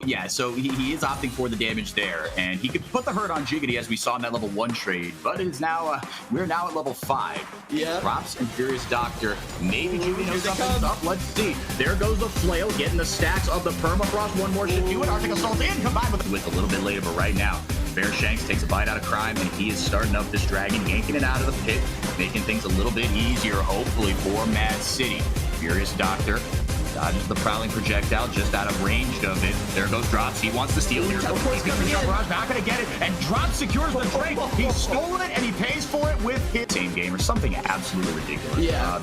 Yeah, so he is opting for the damage there, and he could put the hurt on Jiggity as we saw in that level 1 trade, but it is now, we're now at level 5. Yeah. Drops and Furious Doctor. Maybe Jiggity knows something's up. Let's see. There goes the flail, getting the stacks of the permafrost. One more should do it. Arctic Assault in, combined with a little bit later, but right now, Bearshanks takes a bite out of crime, and he is starting up this dragon, yanking it out of the pit, making things a little bit easier, hopefully, for MAAD City. Furious Doctor dodges the prowling projectile just out of range of it. There goes Drops. He wants to steal here. He's going to Barrage, not going to get it. And Drops secures the trade. He stole it and he pays for it with his same game or something absolutely ridiculous. Yeah.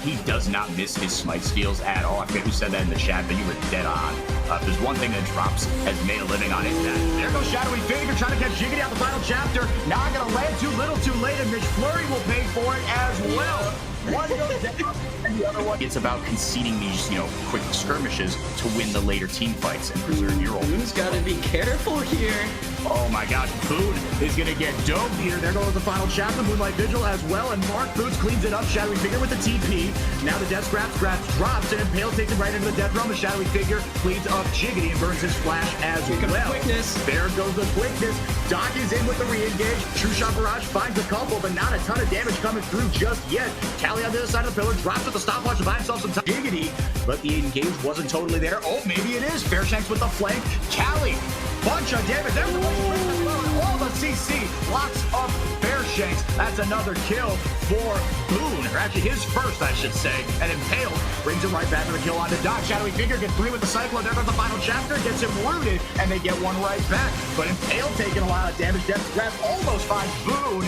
He does not miss his smite steals at all. I forget who said that in the chat, but you were dead on. There's one thing that Drops has made a living on, is that. There goes Shadowy Figure trying to catch Jiggity out the final chapter. Not going to land too little too late, and Mitch Flurry will pay for it as well. One goes down, and the other one. It's about conceding these, quick skirmishes to win the later team fights and preserve your own. Boone's got to be careful here. Oh my gosh, Boone is going to get domed here. There goes the final chapter, Moonlight Vigil as well, and Mark Boots cleans it up. Shadowy Figure with the TP. Now the Death Scraps drops, and Impale takes it right into the Death Realm. The Shadowy Figure cleans up Jiggity and burns his flash as well. Quickness. There goes the quickness. Doc is in with the re-engage. True Shot Barrage finds a couple, but not a ton of damage coming through just yet. Callie on the other side of the pillar drops with the stopwatch to buy himself some time. Jiggity, but the engage wasn't totally there. Oh, maybe it is. Bearshanks with the flank. Callie, bunch of damage. There's the all the CC. Lots of Bearshanks. That's another kill for Boone, or actually his first, I should say. And Impale brings him right back to the kill onto Doc. Shadowy Figure gets 3 with the Cyclone. There goes the final chapter. Gets him rooted, and they get one right back. But Impale taking a lot of damage. Death Grab almost finds Boone.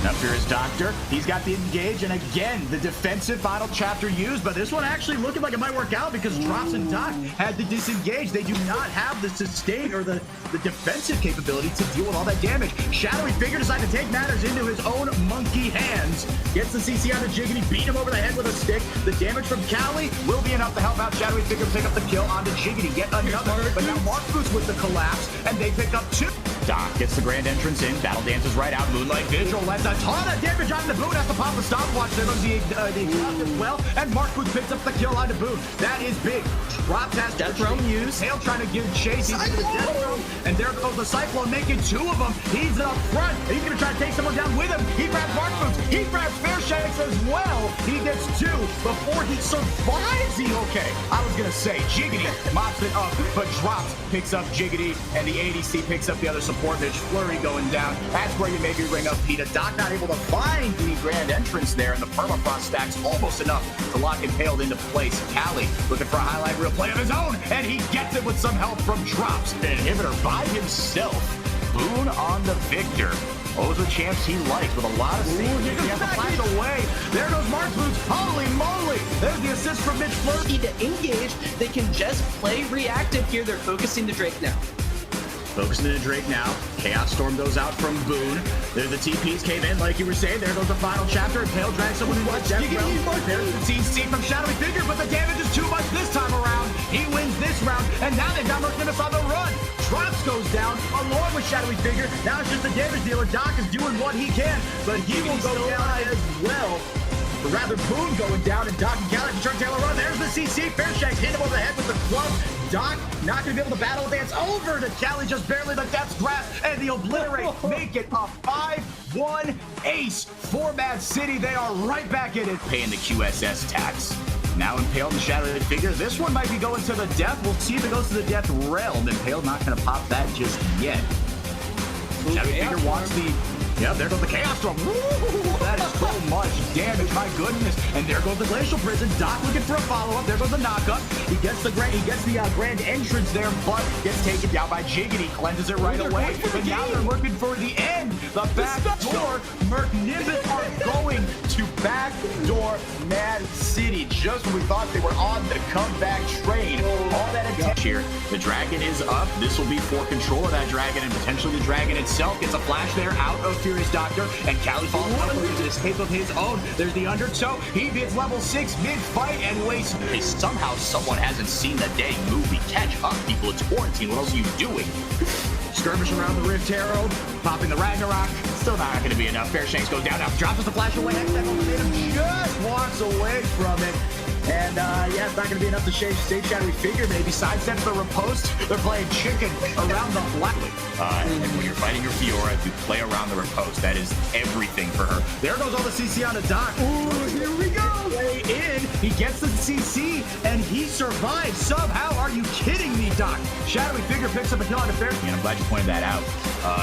Now Furious Doctor, he's got the engage, and again, the defensive final chapter used, but this one actually looking like it might work out because Drops and Doc had to disengage. They do not have the sustain or the defensive capability to deal with all that damage. Shadowy Figure decided to take matters into his own monkey hands. Gets the CC on the Jiggity, beat him over the head with a stick. The damage from Callie will be enough to help out Shadowy Figure pick up the kill onto Jiggity. Yet another, but now Mark Boots with the collapse, and they pick up 2. Doc gets the grand entrance in, battle dances right out, Moonlight Vigil lands a ton of damage onto Boone, has to pop the stopwatch, there goes the exhaust as well, and Mark Boots picks up the kill onto Boone. That is big. Drops has Death Realm used. Hale trying to give chase, he's into the Death Realm, and there goes the Cyclone, making 2 of them. He's up front, and he's going to try to take someone down with him. He grabs Mark Boots, he grabs Bearshanks as well. He gets 2 before he survives the okay. I was going to say, Jiggity mops it up, but Drops picks up Jiggity, and the ADC picks up the other support. Mitch Flurry going down. That's where you maybe ring up Peta. Doc not able to find the grand entrance there, and the permafrost stacks almost enough to lock Impaled into place. Callie looking for a highlight reel play of his own, and he gets it with some help from Drops. An inhibitor by himself. Boone on the victor. Those are champs he likes with a lot of safety. He has to flash away. There goes Mark Boots. Holy moly. There's the assist from Mitch Flurry. To engage, they can just play reactive here. They're focusing the Drake now. Focusing to the Drake now. Chaos Storm goes out from Boone. There the TPs came in, like you were saying. There goes the final chapter. Impale drags someone into the Death Realm. There's the TC from Shadowy Figure, but the damage is too much this time around. He wins this round, and now they've got Mercinimus on the run. Drops goes down along with Shadowy Figure. Now it's just the damage dealer. Doc is doing what he can, but he will go down as well. But rather, Boone going down, and Doc and Callie can turn tail around. There's the CC. Bearshanks hit him over the head with the club. Doc not going to be able to battle advance over to Callie, just barely the Death's Grasp, and the Obliterate make it a 5-1 ace for MAAD City. They are right back in it, paying the QSS tax. Now Impaled and Shadowy Figure. This one might be going to the death. We'll see if it goes to the death realm. Impaled not going to pop that just yet. Shadowy Figure wants the... Yep, there goes the Chaos Storm. Woo, that is so much damage, my goodness. And there goes the Glacial Prison. Doc looking for a follow-up. There goes the knockup. He gets the grand entrance there, but gets taken down by Jiggity. Cleanses it right away. But now they're looking for the end. The back door. Mercinimus are going to backdoor MAAD City. Just when we thought they were on the comeback train. All that attention here. The dragon is up. This will be for control of that dragon, and potentially the dragon itself gets a flash there out of Furious Doctor, and Callie falls up with an escape of his own. There's the undertow. He hits level 6 mid-fight and wastes. Hey, somehow someone hasn't seen the dang movie. Catch up, people. It's quarantine. What else are you doing? Skirmish around the Rift Arrow, popping the Ragnarok. Still not going to be enough. Bearshanks goes down now. Drops us the flash away. Hextech Ultimatum just walks away from it. And yeah, it's not going to be enough to save Shadowy Figure. Maybe sidesteps the riposte. They're playing chicken around the black. And when you're fighting your Fiora, you play around the riposte. That is everything for her. There goes all the CC on the Doc. Ooh, here we go. Way in. He gets the CC, and he survives somehow. Are you kidding me, Doc? Shadowy Figure picks up a kill on the Fair. And I'm glad you pointed that out.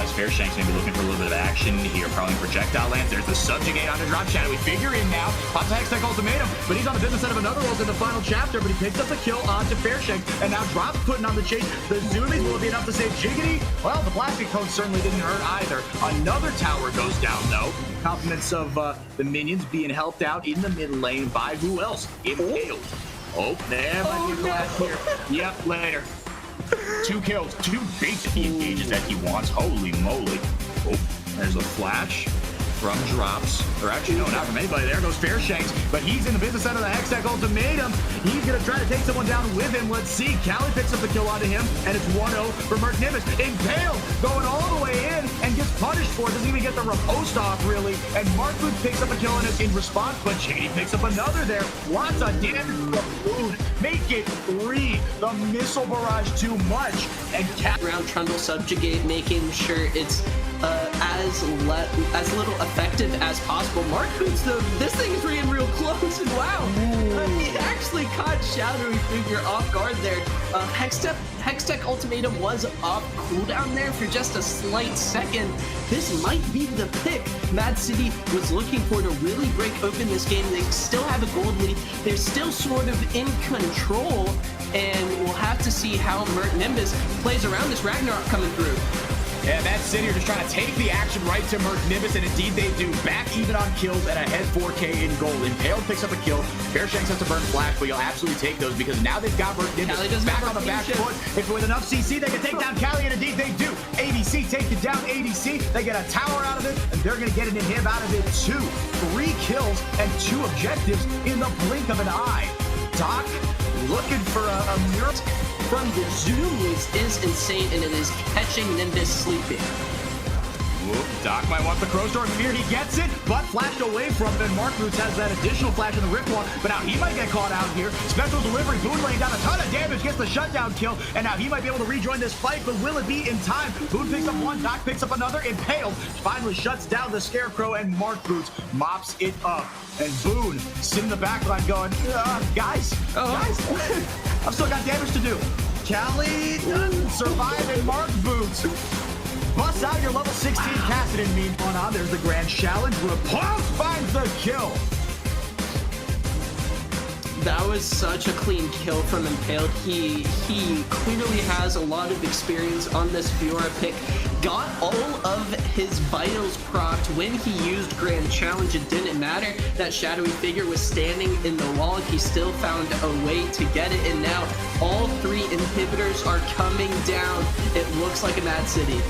As Fairshank's going to be looking for a little bit of action here. Probably projectile lance. There's the subjugate on the drop. Shadowy Figure in now. Pops a Hextech ultimatum, but he's on the business end of another ult in the final chapter, but he picks up the kill onto Fairshank, and now Drop's putting on the chase. The zoomies, will it be enough to save Jiggity? Well, the plastic cone certainly didn't hurt either. Another tower goes down, though. Compliments of the minions being helped out in the mid lane by who else? Impaled. Oh, there might be last here. Yep, later. 2 kills, 2 basic engages that he wants. Holy moly. Oh, there's a flash from Drops. Or actually, no, not from anybody. There goes Fairshanks, but he's in the business end of the Hextech ultimatum. He's going to try to take someone down with him. Let's see. Callie picks up the kill onto him, and it's 1-0 for Merc Nimbus. Impaled, going all the way in, and gets punished for it. Doesn't even get the riposte off, really. And Mark Booth picks up a kill in response, but JD picks up another there. Lots of damage from Food. Make it 3. The missile barrage too much. And Around Trundle Subjugate, making sure it's as little effective as possible. Mark Boots, though, this thing is getting real close, and wow, he actually caught Shadowy Figure off guard there. Hextech Ultimatum was off cooldown there for just a slight second. This might be the pick MAAD City was looking for to really break open this game. They still have a gold lead. They're still sort of in control, and we'll have to see how Mert Nimbus plays around this Ragnarok coming through. Yeah, MAAD City are just trying to take the action right to Merc Nimbus, and indeed they do. Back even on kills and ahead 4K in gold. Impaled picks up a kill. Fairshanks has to burn flash, but you'll absolutely take those because now they've got Merc Nimbus back on the back foot. If with enough CC, they can take down Callie, and indeed they do. ADC taking down ADC. They get a tower out of it, and they're going to get an inhib out of it too. 3 kills and 2 objectives in the blink of an eye. Doc looking for a miracle from the zoomies is insane, and it is catching Nimbus sleeping. Whoop, Doc might want the Crow Storm here. He gets it, but flashed away from it. And Mark Roots has that additional flash in the Rip Wall, but now he might get caught out here. Special delivery, Boone laying down a ton of damage, gets the shutdown kill, and now he might be able to rejoin this fight, but will it be in time? Boone picks up one, Doc picks up another, Impaled finally shuts down the Scarecrow, and Mark Roots mops it up. And Boone sitting in the back line going, guys, I've still got damage to do. Callie doesn't survive, and Mark Boots busts out your level 16 Cassidon meme going on. There's the grand challenge. Repulse finds the kill. That was such a clean kill from Impaled. He clearly has a lot of experience on this Fiora pick. Got all of his vitals procced when he used Grand Challenge. It didn't matter that Shadowy Figure was standing in the wall. He still found a way to get it, and now all 3 inhibitors are coming down. It looks like a MAAD City.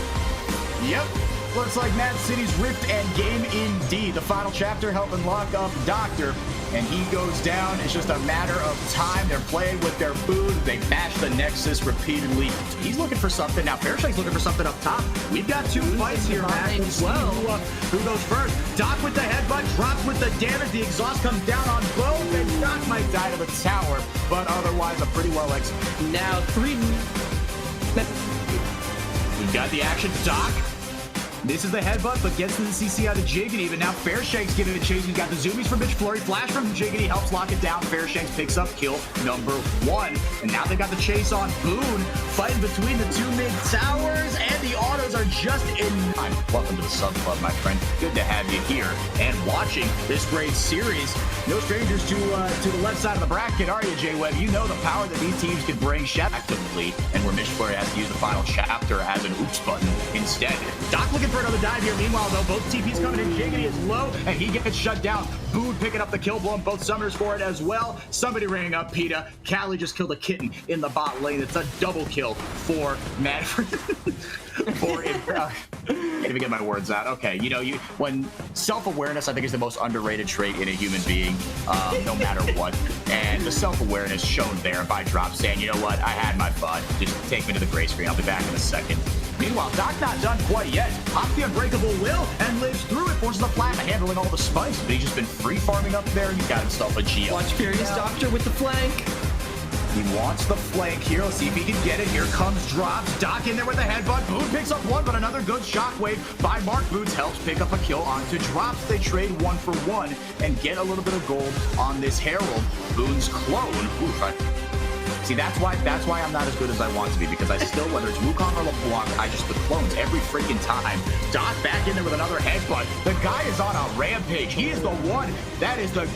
Yep. Looks like MAAD City's ripped and game indeed. The final chapter helping lock up Doctor, and he goes down. It's just a matter of time. They're playing with their food. They mash the Nexus repeatedly. He's looking for something. Now, Fairshank's looking for something up top. We've got 2 fights here, Matt. Well, who goes first? Doc with the headbutt, Drops with the damage. The exhaust comes down on both, and Doc might die to the tower, but otherwise a pretty well executed. Now, 3... We've got the action. Doc misses the headbutt, but gets to the CC out of Jiggity. But now Fairshank's giving it a chase. He's got the zoomies from Bitch Flurry. Flash from Jiggity helps lock it down. Fairshanks picks up kill number 1. And now they've got the chase on Boone. Fighting between the 2 mid towers, and the autos are just in time. Welcome to the Sub Club, my friend. Good to have you here and watching this great series. No strangers to the left side of the bracket, are you, J-Web? You know the power that these teams can bring. Actively, and where Bitch Flurry has to use the final chapter as an oops button instead. Doc looking for another dive here. Meanwhile, though, both TPs coming in. Jiggity is low, and he gets shut down. Boone picking up the kill, blowing both summoners for it as well. Somebody ringing up PETA. Callie just killed a kitten in the bot lane. It's a double kill for Matt. can't even get my words out. Okay, you know, when self-awareness, I think, is the most underrated trait in a human being, no matter what. And the self-awareness shown there by Drop saying, you know what, I had my fun. Just take me to the gray screen. I'll be back in a second. Meanwhile, Doc not done quite yet. Pops the unbreakable will and lives through it. Forces the flat, handling all the spikes. But he's just been free farming up there. He's got himself a Geo. Watch Furious Doctor with the flank. He wants the flank here. Let's see if he can get it. Here comes Drops. Doc in there with a headbutt. Boone picks up one, but another good shockwave by Mark Boots helps pick up a kill onto Drops. They trade 1 for 1 and get a little bit of gold on this Herald. Boone's clone. Oof, see, that's why I'm not as good as I want to be, because I still, whether it's Wukong or LeBlanc, I just the clones every freaking time. Doc back in there with another headbutt. The guy is on a rampage. He is the one. That is the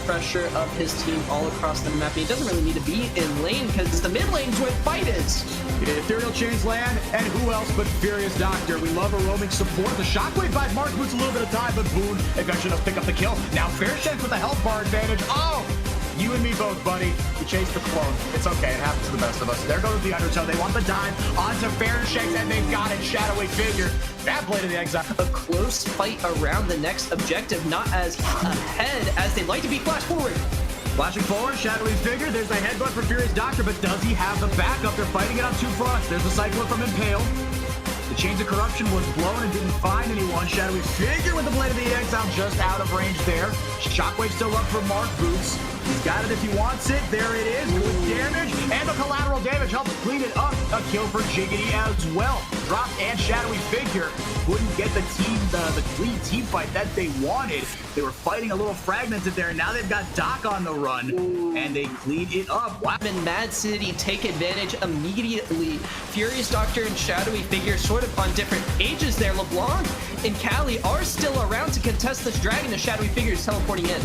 pressure of his team all across the map. He doesn't really need to be in lane because the mid lane's where the fight is. Ethereal Chains land, and who else but Furious Doctor? We love a roaming support. The shockwave buys Mark Boots a little bit of time, but Boone eventually does pick up the kill. Now Fairchance with the health bar advantage. Oh! You and me both, buddy. We chased the clone. It's okay. It happens to the best of us. There goes the undertow. They want the dive onto Fairchance, and they've got it. Shadowy figure. That Blade of the Exile. A close fight around the next objective. Not as ahead as they'd like to be. Flash forward. Flashing forward, Shadowy figure. There's the headbutt for Furious Doctor, but does he have the backup? They're fighting it on 2 fronts. There's the Cyclone from Impale. The Chains of Corruption was blown and didn't find anyone. Shadowy figure with the Blade of the Exile just out of range there. Shockwave still up for Mark Boots. He's got it if he wants it. There it is. Good damage. And the collateral damage helps clean it up. A kill for Jiggity as well. Drop and Shadowy figure couldn't get the clean team fight that they wanted. They were fighting a little fragmented there. And now they've got Doc on the run. And they cleaned it up. Wow. And MAAD City take advantage immediately. Furious Doctor and Shadowy figure sort of on different pages there. LeBlanc and Cali are still around to contest this dragon. The Shadowy figure is teleporting in.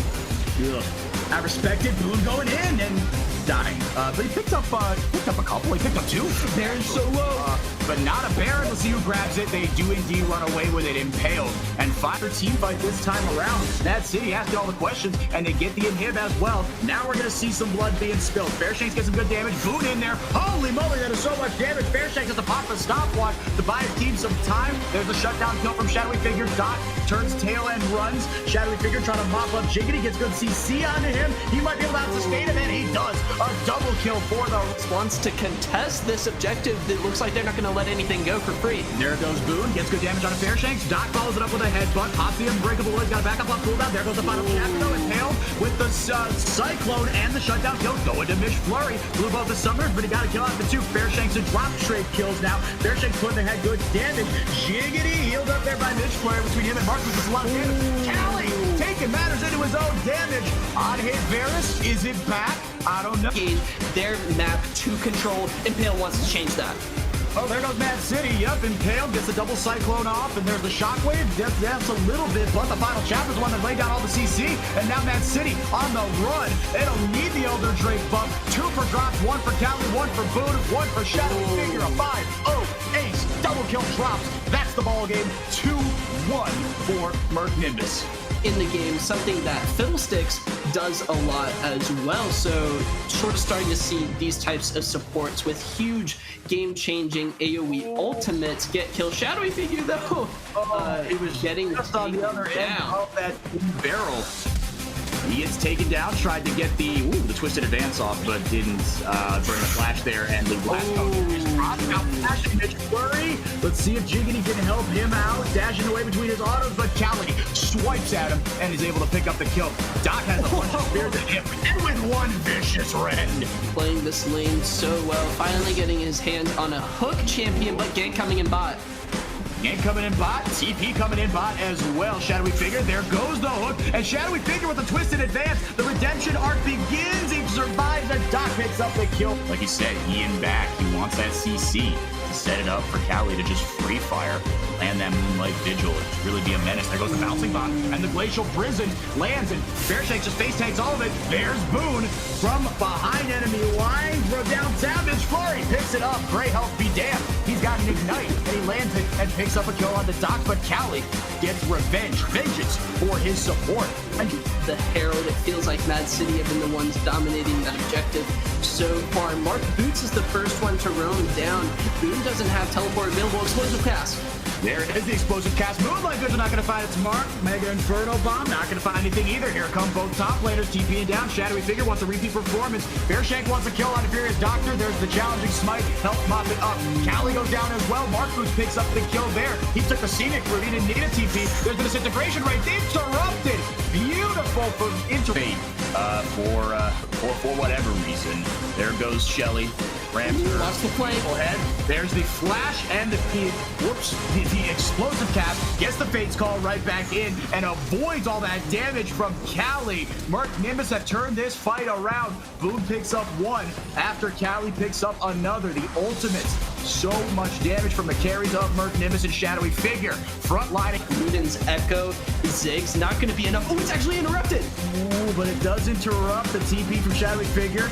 Ugh. I respect it. Boone going in and dying. But he picked up a couple. He picked up 2. Baron solo. But not a Baron. Let's see who grabs it. They do indeed run away with it. Impaled. And 5 team fight this time around. MAAD City asking all the questions, and they get the inhib as well. Now we're going to see some blood being spilled. Fairshanks gets some good damage. Boone in there. Holy moly, that is so much damage. Fairshanks has to pop the stopwatch to buy his team some time. There's a shutdown kill from Shadowy Figure. Doc turns tail and runs. Shadowy Figure trying to mop up Jiggity. Gets good CC onto him. He might be able to sustain him, and he does. A double kill for the wants to contest this objective. It looks like they're not going to let anything go for free. There goes Boone. Gets good damage on a Fairshanks. Doc follows it up with a headbutt. Pops the unbreakable wood. Got a backup on cooldown. There goes the final chapter though. Impaled with the Cyclone and the shutdown kill. Going to Mish Flurry. Blew both the Summoners, but he got a kill out of the 2. Fairshanks and drop straight kills now. Fairshanks putting their head good damage. Jiggity healed up there by Mish Flurry between him and Mark, which is a lot of damage. Cali taking matters into his own damage. On hit Varus. Is it back? I don't know. Their map to control. Impale wants to change that. Oh, there goes MAAD City. Yep, Impaled gets a double Cyclone off, and there's the Shockwave. That's a little bit, but the final chapter is the one that laid down all the CC, and now MAAD City on the run. They don't need the Elder Drake buff. 2 for Drops, 1 for Cali, 1 for Boone, 1 for Shadowy Figure. A 5-0 ace. Double kill Drops. That's the ball game. 2-1 for Merc Nimbus. In the game, something that Fiddlesticks does a lot as well. So sort of starting to see these types of supports with huge game-changing AoE ultimates get killed. Shadowy Figure though, it was getting just on the other down. end of that barrel. He gets taken down, tried to get the twisted advance off, but didn't burn the flash there, and the blast is dropped. Now flashing Mitch Flurry. Let's see if Jiggity can help him out. Dashing away between his autos, but Cali swipes at him and is able to pick up the kill. Doc has a bunch of spears at him, and with one vicious rend. Playing this lane so well, finally getting his hand on a hook champion, but gank coming in bot. Gank coming in bot, TP coming in bot as well. Shadowy Figure, there goes the hook, and Shadowy Figure with a twisted advance. The redemption arc begins. He survives, and Doc picks up the kill. Like he said, Ian back. He wants that CC to set it up for Cali to just free fire, land that Moonlight Vigil, and really be a menace. There goes the bouncing bomb, and the Glacial Prison lands, and Fairshanks just face tanks all of it. There's Boone from behind enemy lines. Throw down Savage Flurry, picks it up. Gray health be damned. He's got an ignite, and he lands it and picks up a kill on the Doc, but Cali gets vengeance for his support. The Herald, it feels like MAAD City have been the ones dominating that objective. so far. Mark Boots is the first one to roam down. Boone doesn't have teleport available. Explosive cast. There is the explosive cast. Moonlight Vision not going to find its mark. Mega Inferno Bomb not going to find anything either. Here come both top laners, TPing down. Shadowy Figure wants a repeat performance. Bearshank wants a kill on a Furious Doctor. There's the challenging smite. Help mop it up. Callie goes down as well. Mark Boots picks up the kill there. He took a scenic route. He didn't need a TP. There's the disintegration rate. Interrupted. Beautiful from Interfade. For whatever reason. There goes Shelly. Ramster. Watch the play. Ahead. There's the flash and the explosive cast. Gets the Fate's Call right back in and avoids all that damage from Callie. Mark Nimbus have turned this fight around. Boone picks up one after Callie picks up another. The ultimates. So much damage from the carries of Merc Nimbus and Shadowy Figure. Frontlining. Luden's Echo. Ziggs not going to be enough. Oh, it's actually interrupted. Ooh, but it does interrupt the TP from Shadowy Figure.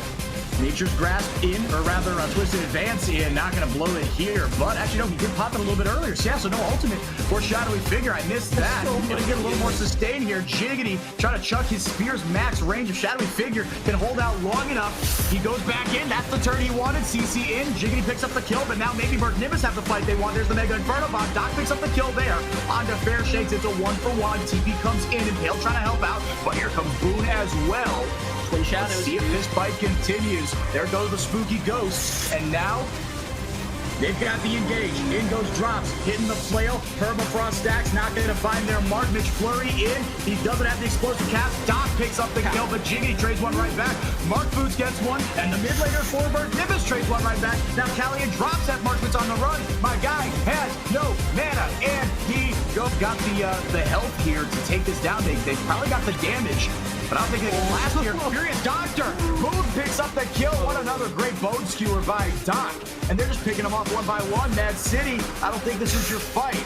Nature's Grasp in, or rather Twisted Advance in, not going to blow it here, but actually no, he did pop it a little bit earlier, so yeah, so no ultimate for Shadowy Figure. I missed that. Going to get a little more sustain here. Jiggity trying to chuck his spear's max range. If Shadowy Figure can hold out long enough, he goes back in. That's the turn he wanted. CC in. Jiggity picks up the kill, but now maybe Merc Nimbus have the fight they want. There's the Mega Inferno Bomb. Doc picks up the kill there. Onto Fair Shakes. It's a 1-for-1. TP comes in, and Hale trying to help out, but here comes Boone as well. Twin Shadows. Let's see if this fight continues. There goes the spooky ghost, and now they've got the engage. In goes Drops, hitting the flail. Permafrost stacks, not going to find their mark. Mitch Flurry in. He doesn't have the explosive cast. Doc picks up the kill, but Jiggity trades one right back. Mark Boots gets one, and the mid laner forward Nimbus trades one right back. Now Callie and Drops have Mark Boots on the run. My guy has no mana, and he got the health here to take this down. They probably got the damage. But I don't think they can last here. Furious Doctor. Boone picks up the kill. What another great bone skewer by Doc. And they're just picking them off one by one. MAAD City, I don't think this is your fight.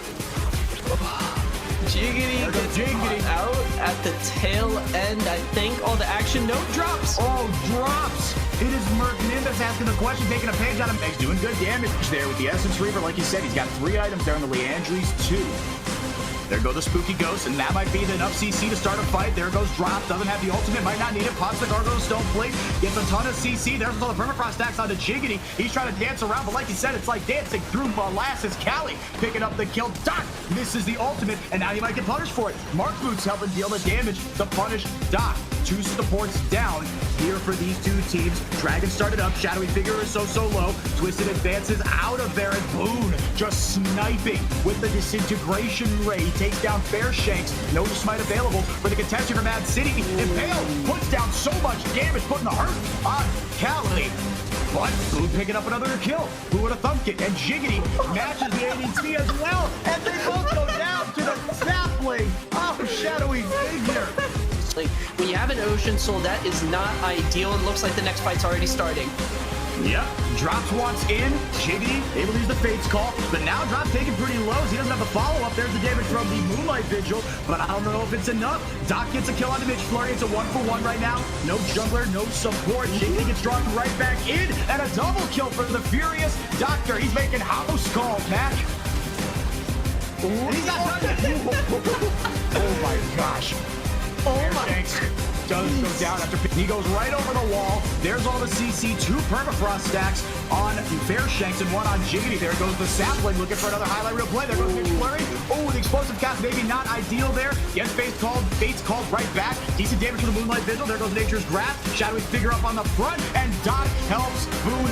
Jiggity gets out at the tail end, I think. All the action, no drops. Oh, Drops. It is Merc Nimbus asking the question, taking a page out of Meg's doing good damage there with the Essence Reaver. Like you said, he's got 3 items there in the Leandries, 2. There go the spooky ghosts, and that might be enough CC to start a fight. There goes Drops, doesn't have the ultimate, might not need it. Pops the Gargoyle Stone Plate, gets a ton of CC. There's all the permafrost stacks onto Jiggity. He's trying to dance around, but like you said, it's like dancing through molasses. Callie picking up the kill. Doc misses the ultimate, and now he might get punished for it. Mark Boots helping deal the damage to punish Doc. 2 supports down here for these 2 teams. Dragon started up. Shadowy Figure is so low. Twisted advances out of there, and Boone just sniping with the disintegration ray. He takes down Fair Shanks. No smite available for the contestant from MAAD City. Impale puts down so much damage, putting the hurt on Callie. But Boone picking up another kill. Who would have thumped it? And Jiggity matches the ADC as well. And they both go down to the sapling. Oh, Shadowy Figure. Like, when you have an Ocean Soul, that is not ideal. It looks like the next fight's already starting. Yep. Drops wants in. Jiggity able to use the Fate's Call, but now Drops taking pretty low. He doesn't have the follow-up. There's the damage from the Moonlight Vigil, but I don't know if it's enough. Doc gets a kill on the Mitch Flurry. It's a 1-for-1 right now. No jungler, no support. Jiggity gets drawn right back in, and a double kill for the Furious Doctor. He's making house calls, Mac. And he's not done yet. Oh my gosh. Oh my. Does go down after he goes right over the wall. There's all the CC, 2 permafrost stacks on Fair Shanks and 1 on Jiggity. There goes the sapling looking for another highlight reel play. There goes Mitch Flurry. Oh, the explosive cast maybe not ideal there. Gets Fate's called right back. Decent damage from the Moonlight Vigil. There goes Nature's Grasp. Shadowy Figure up on the front, and Doc helps Boone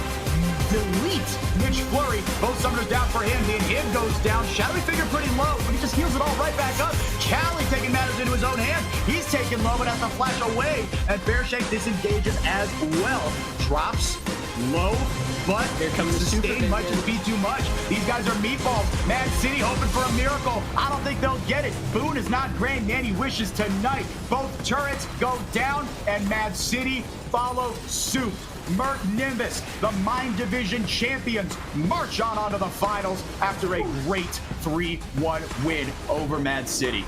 delete Mitch Flurry. Both summoners down for him. The inhib goes down. Shadowy Figure pretty low, but he just heals it all right back up. Callie taking matters into his own hands. He's taking low, but has to flash away. And Fairshake disengages as well. Drops low, but here comes the sustain might just be too much. These guys are meatballs. MAAD City hoping for a miracle. I don't think they'll get it. Boone is not Grand Nanny wishes tonight. Both turrets go down, and MAAD City follow suit. Merc Nimbus, the Mind Division champions, march on onto the finals after a great 3-1 win over MAAD City.